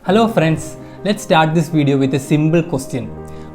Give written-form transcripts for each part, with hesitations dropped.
Hello friends, let's start this video with a simple question.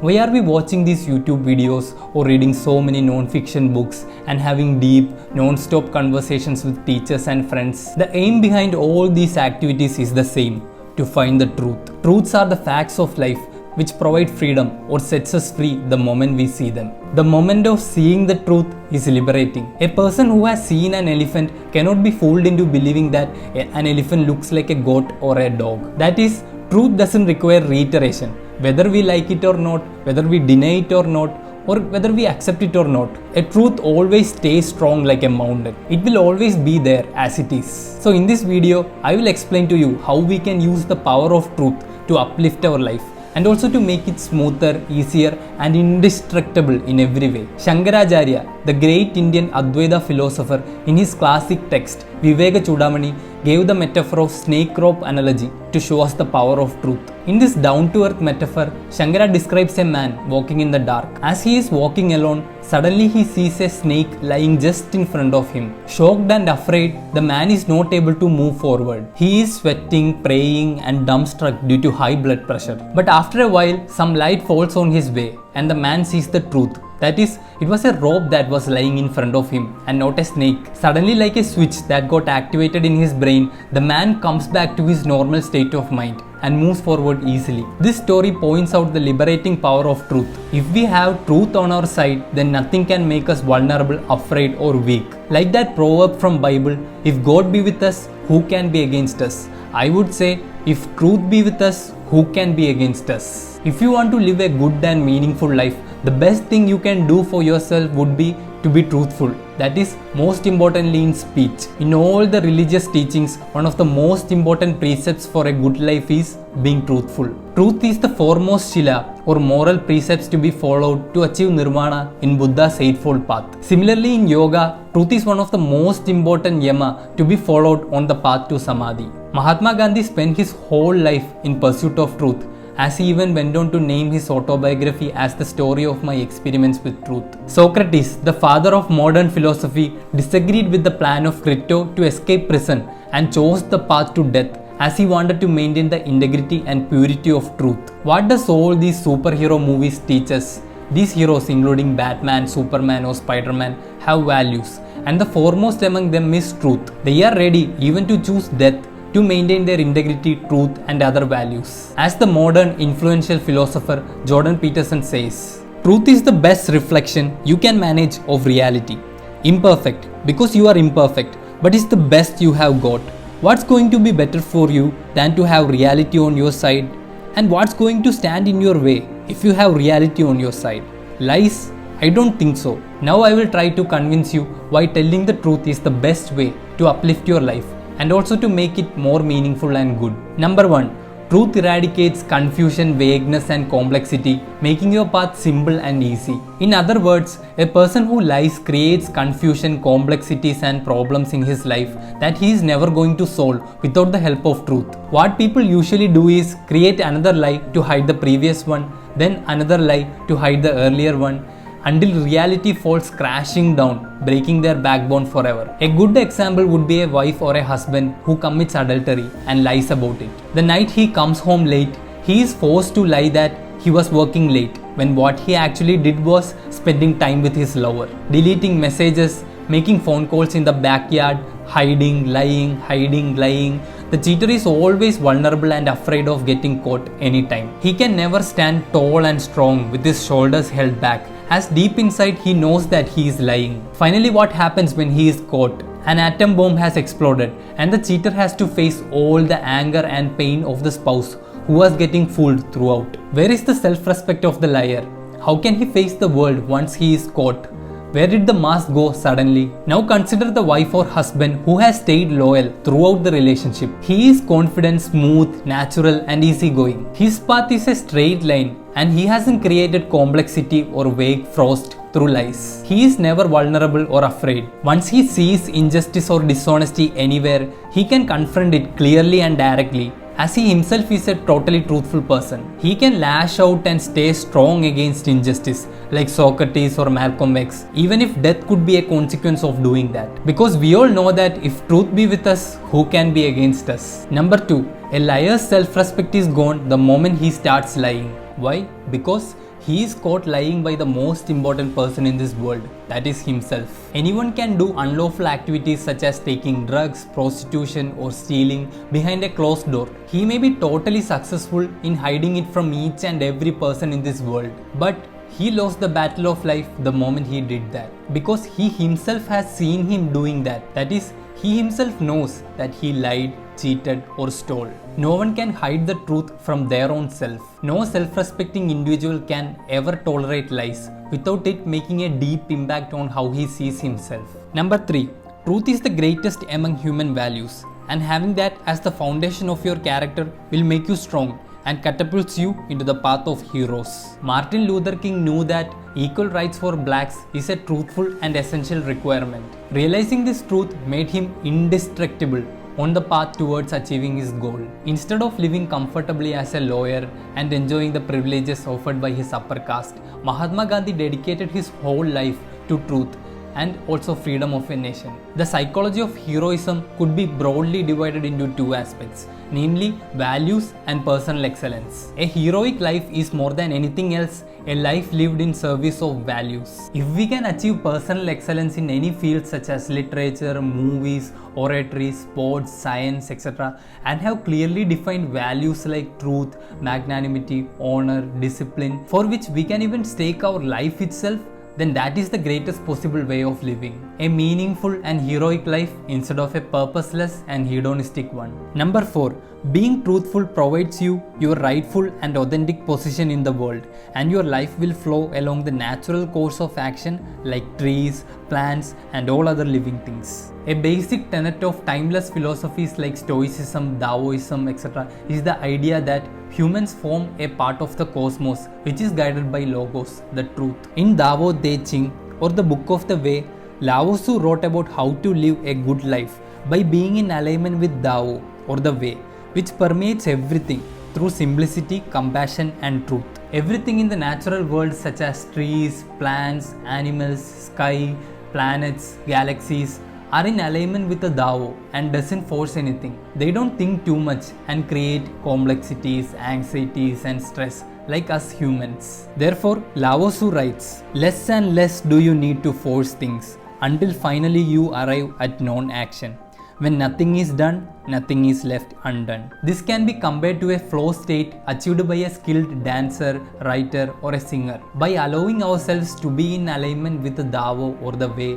Why are we watching these YouTube videos or reading so many non-fiction books and having deep, non-stop conversations with teachers and friends? The aim behind all these activities is the same, to find the truth. Truths are the facts of life which provide freedom or sets us free the moment we see them. The moment of seeing the truth is liberating. A person who has seen an elephant cannot be fooled into believing that an elephant looks like a goat or a dog. That is, truth doesn't require reiteration. Whether we like it or not, whether we deny it or not, or whether we accept it or not, a truth always stays strong like a mountain. It will always be there as it is. So in this video, I will explain to you how we can use the power of truth to uplift our life, and also to make it smoother, easier and indestructible in every way. Shankaracharya, the great Indian Advaita philosopher, in his classic text Viveka Chudamani, gave the metaphor of snake rope analogy to show us the power of truth. In this down-to-earth metaphor, Shankara describes a man walking in the dark. As he is walking alone, suddenly he sees a snake lying just in front of him. Shocked and afraid, the man is not able to move forward. He is sweating, praying and dumbstruck due to high blood pressure. But after a while, some light falls on his way and the man sees the truth. That is, it was a rope that was lying in front of him and not a snake. Suddenly, like a switch that got activated in his brain, the man comes back to his normal state of mind and moves forward easily. This story points out the liberating power of truth. If we have truth on our side, then nothing can make us vulnerable, afraid or weak. Like that proverb from Bible, if God be with us, who can be against us? I would say, if truth be with us, who can be against us? If you want to live a good and meaningful life, the best thing you can do for yourself would be to be truthful. That is, most importantly in speech. In all the religious teachings, one of the most important precepts for a good life is being truthful. Truth is the foremost shila or moral precepts to be followed to achieve nirvana in Buddha's eightfold path. Similarly, in yoga, truth is one of the most important yama to be followed on the path to samadhi. Mahatma Gandhi spent his whole life in pursuit of truth, as he even went on to name his autobiography as the story of my experiments with truth. Socrates, the father of modern philosophy, disagreed with the plan of Crito to escape prison and chose the path to death, as he wanted to maintain the integrity and purity of truth. What does all these superhero movies teach us? These heroes, including Batman, Superman or Spider-Man, have values, and the foremost among them is truth. They are ready even to choose death to maintain their integrity, truth and other values. As the modern influential philosopher Jordan Peterson says, truth is the best reflection you can manage of reality. Imperfect, because you are imperfect, but it's the best you have got. What's going to be better for you than to have reality on your side? And what's going to stand in your way if you have reality on your side? Lies? I don't think so. Now I will try to convince you why telling the truth is the best way to uplift your life and also to make it more meaningful and good. Number 1. Truth eradicates confusion, vagueness and complexity, making your path simple and easy. In other words, a person who lies creates confusion, complexities and problems in his life that he is never going to solve without the help of truth. What people usually do is create another lie to hide the previous one, then another lie to hide the earlier one, until reality falls crashing down, breaking their backbone forever. A good example would be a wife or a husband who commits adultery and lies about it. The night he comes home late, he is forced to lie that he was working late, when what he actually did was spending time with his lover, deleting messages, making phone calls in the backyard, hiding, lying, hiding, lying. The cheater is always vulnerable and afraid of getting caught anytime. He can never stand tall and strong with his shoulders held back, as deep inside he knows that he is lying. Finally, what happens when he is caught? An atom bomb has exploded and the cheater has to face all the anger and pain of the spouse who was getting fooled throughout. Where is the self-respect of the liar? How can he face the world once he is caught? Where did the mask go suddenly? Now consider the wife or husband who has stayed loyal throughout the relationship. He is confident, smooth, natural and easygoing. His path is a straight line and he hasn't created complexity or vague frost through lies. He is never vulnerable or afraid. Once he sees injustice or dishonesty anywhere, he can confront it clearly and directly, as he himself is a totally truthful person. He can lash out and stay strong against injustice like Socrates or Malcolm X, even if death could be a consequence of doing that. Because we all know that if truth be with us, who can be against us? Number 2. A liar's self-respect is gone the moment he starts lying. Why? Because he is caught lying by the most important person in this world, that is himself. Anyone can do unlawful activities such as taking drugs, prostitution or stealing behind a closed door. He may be totally successful in hiding it from each and every person in this world. But he lost the battle of life the moment he did that. Because he himself has seen him doing that. That is, he himself knows that he lied, cheated or stole. No one can hide the truth from their own self. No self-respecting individual can ever tolerate lies without it making a deep impact on how he sees himself. Number 3. Truth is the greatest among human values, and having that as the foundation of your character will make you strong and catapults you into the path of heroes. Martin Luther King knew that equal rights for blacks is a truthful and essential requirement. Realizing this truth made him indestructible on the path towards achieving his goal. Instead of living comfortably as a lawyer and enjoying the privileges offered by his upper caste, Mahatma Gandhi dedicated his whole life to truth and also freedom of a nation. The psychology of heroism could be broadly divided into two aspects, namely values and personal excellence. A heroic life is more than anything else a life lived in service of values. If we can achieve personal excellence in any field such as literature, movies, oratory, sports, science, etc., and have clearly defined values like truth, magnanimity, honor, discipline, for which we can even stake our life itself, then that is the greatest possible way of living. A meaningful and heroic life instead of a purposeless and hedonistic one. Number 4. Being truthful provides you your rightful and authentic position in the world, and your life will flow along the natural course of action like trees, plants and all other living things. A basic tenet of timeless philosophies like Stoicism, Taoism, etc. is the idea that humans form a part of the cosmos which is guided by Logos, the truth. In Tao Te Ching, or the Book of the Way, Lao Tzu wrote about how to live a good life by being in alignment with Tao, or the Way, which permeates everything through simplicity, compassion and truth. Everything in the natural world such as trees, plants, animals, sky, planets, galaxies are in alignment with the Tao and doesn't force anything. They don't think too much and create complexities, anxieties and stress like us humans. Therefore, Lao Tzu writes, less and less do you need to force things until finally you arrive at non-action. When nothing is done, nothing is left undone. This can be compared to a flow state achieved by a skilled dancer, writer or a singer. By allowing ourselves to be in alignment with the Tao or the Way,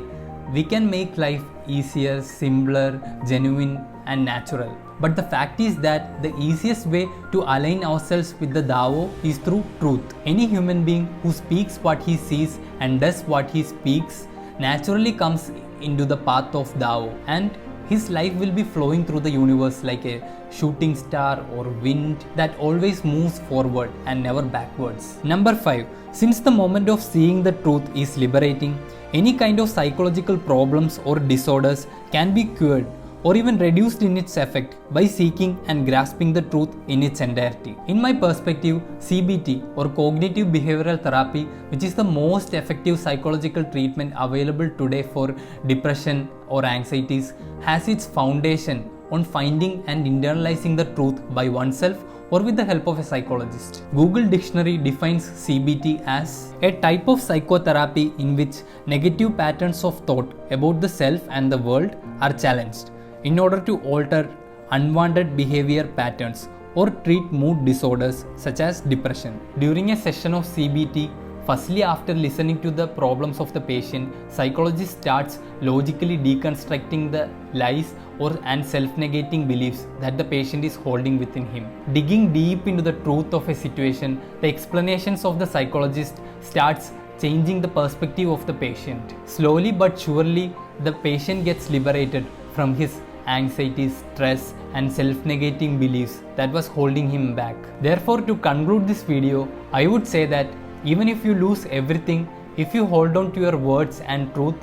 we can make life easier, simpler, genuine and natural. But the fact is that the easiest way to align ourselves with the Tao is through truth. Any human being who speaks what he sees and does what he speaks naturally comes into the path of Tao, and his life will be flowing through the universe like a shooting star or wind that always moves forward and never backwards. Number 5. Since the moment of seeing the truth is liberating, any kind of psychological problems or disorders can be cured or even reduced in its effect by seeking and grasping the truth in its entirety. In my perspective, CBT or cognitive behavioral therapy, which is the most effective psychological treatment available today for depression or anxieties, has its foundation on finding and internalizing the truth by oneself or with the help of a psychologist. Google Dictionary defines CBT as a type of psychotherapy in which negative patterns of thought about the self and the world are challenged in order to alter unwanted behavior patterns or treat mood disorders such as depression. During a session of CBT, firstly, after listening to the problems of the patient, psychologist starts logically deconstructing the lies and self-negating beliefs that the patient is holding within him. Digging deep into the truth of a situation, the explanations of the psychologist starts changing the perspective of the patient. Slowly but surely, the patient gets liberated from his anxiety, stress and self-negating beliefs that was holding him back. Therefore, to conclude this video, I would say that even if you lose everything, if you hold on to your words and truth,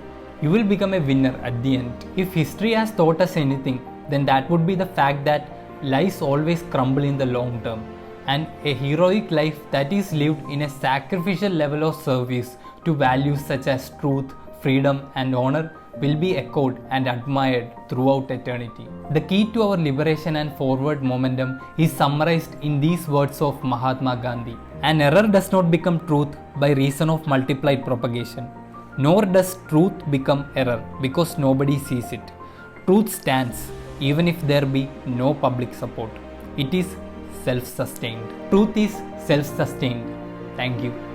you will become a winner at the end. If history has taught us anything, then that would be the fact that lies always crumble in the long term, and a heroic life that is lived in a sacrificial level of service to values such as truth, freedom and honor will be echoed and admired throughout eternity. The key to our liberation and forward momentum is summarized in these words of Mahatma Gandhi. An error does not become truth by reason of multiplied propagation, nor does truth become error because nobody sees it. Truth stands even if there be no public support. It is self-sustained. Truth is self-sustained. Thank you.